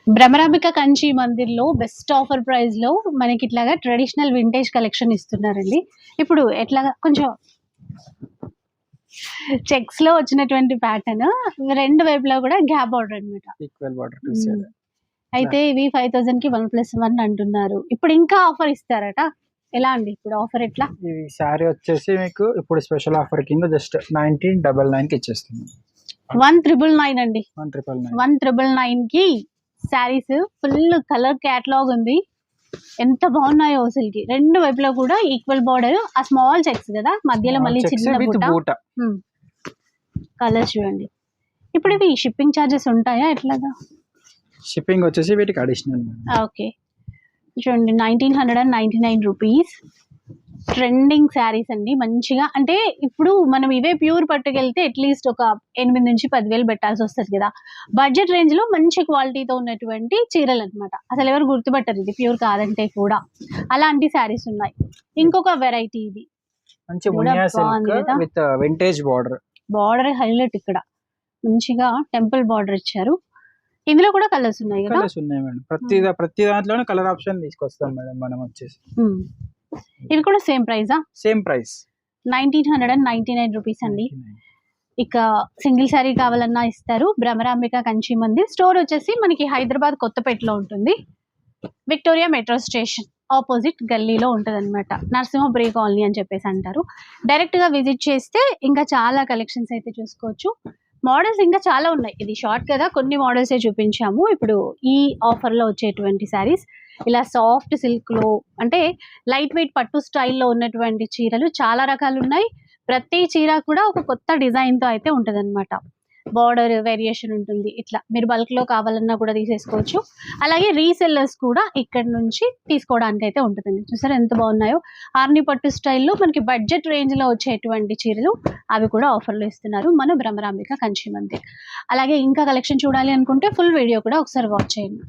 భ్రమరాంబిక కంచి మందిర్లో best offer price లో మనకి ఇట్లాగా ట్రెడిషనల్ వింటేజ్ కలెక్షన్ ఇస్తున్నారండి. ఇప్పుడు ఎట్లాగా కొంచెం చెక్స్ లో వచ్చినటువంటి ప్యాటర్న్, రెండు వైపులా కూడా గ్యాప్ బార్డర్ అనమాట. Equal border two side. అయితే ఇవి 5000 కి 1+1 అంటున్నారు. ఇప్పుడు ఇంకా ఆఫర్ ఇస్తారట. ఎలా అండి ఇప్పుడు ఆఫర్ ఎట్లా? ఈ సారీ వచ్చేసి మీకు ఇప్పుడు స్పెషల్ ఆఫర్ కింద జస్ట్ 1999 కి ఇచ్చేస్తున్నాం. 1999 అండి. 1999 1999 కి శారీస్ ఫుల్ కలర్ క్యాటలాగ్ ఉంది. ఎంత బాగున్నాయో అసలుకి. రెండు వైపులా కూడా ఈక్వల్ బార్డర్, ఆ స్మాల్ చెక్స్ కదా, మధ్యలో మళ్ళీ చిన్న బూట. కలర్ చూడండి. ఇప్పుడు ఇవి షిప్పింగ్ చార్జెస్ ఉంటాయా ఎట్లాగా? షిప్పింగ్ వచ్చేసి వీటికి అడిషనల్. ఓకే, చూడండి 1999 రూపీస్. ట్రెండింగ్ శారీస్ అండి మంచిగా. అంటే ఇప్పుడు మనం ఇవే ప్యూర్ పట్టుకెళ్తే అట్లీస్ట్ ఒక 8 నుంచి 10,000 పెట్టాల్సి వస్తుంది కదా. బడ్జెట్ రేంజ్ లో మంచి క్వాలిటీతో ఉన్నటువంటి చీరలు అనమాట. అసలు ఎవరు గుర్తుపట్టరు ఇది ప్యూర్ కాదంటే కూడా. అలాంటి శారీస్ ఉన్నాయి. ఇంకొక వెరైటీ ఇది మంచి Muniya silk with vintage border. Border highlight ఇక్కడ మంచిగా టెంపుల్ బార్డర్ ఇచ్చారు. ఇందులో కూడా కలర్స్ ఉన్నాయి కదా? కలర్స్ ఉన్నాయి మేడం. ప్రతి దాంట్లోనే కలర్ ఆప్షన్ తీసుకొస్తాం మేడం మనం వచ్చేసి. ఇవి కూడా సేమ్ ప్రైజా? సేమ్ ప్రైస్ 1999 రూపీస్ అండి. ఇక సింగిల్ శారీ కావాలన్నా ఇస్తారు. భ్రమరాంబిక కంచి మందిర్ స్టోర్ వచ్చేసి మనకి హైదరాబాద్ కొత్తపేటలో ఉంటుంది. విక్టోరియా మెట్రో స్టేషన్ ఆపోజిట్ గల్లీలో ఉంటుంది అనమాట. నరసింహపురి కాలనీ అని చెప్పేసి అంటారు. డైరెక్ట్ గా విజిట్ చేస్తే ఇంకా చాలా కలెక్షన్స్ అయితే చూసుకోవచ్చు. మోడల్స్ ఇంకా చాలా ఉన్నాయి. ఇది షార్ట్ కదా, కొన్ని మోడల్సే చూపించాము. ఇప్పుడు ఈ ఆఫర్ లో వచ్చేటువంటి శారీస్ ఇలా సాఫ్ట్ సిల్క్ లో, అంటే లైట్ వెయిట్ పట్టు స్టైల్లో ఉన్నటువంటి చీరలు చాలా రకాలు ఉన్నాయి. ప్రతి చీర కూడా ఒక కొత్త డిజైన్ తో అయితే ఉంటది అనమాట. బార్డర్ వేరియేషన్ ఉంటుంది. ఇట్లా మీరు బల్క్ లో కావాలన్నా కూడా తీసేసుకోవచ్చు. అలాగే రీసెల్లర్స్ కూడా ఇక్కడ నుంచి తీసుకోవడానికి అయితే ఉంటుందండి. చూసారా ఎంత బాగున్నాయో. ఆర్ని పట్టు స్టైల్లో మనకి బడ్జెట్ రేంజ్ లో వచ్చేటువంటి చీరలు అవి కూడా ఆఫర్లో ఇస్తున్నారు మన భ్రమరాంబిక కంచి మందిర్. అలాగే ఇంకా కలెక్షన్ చూడాలి అనుకుంటే ఫుల్ వీడియో కూడా ఒకసారి వాచ్ చేయండి.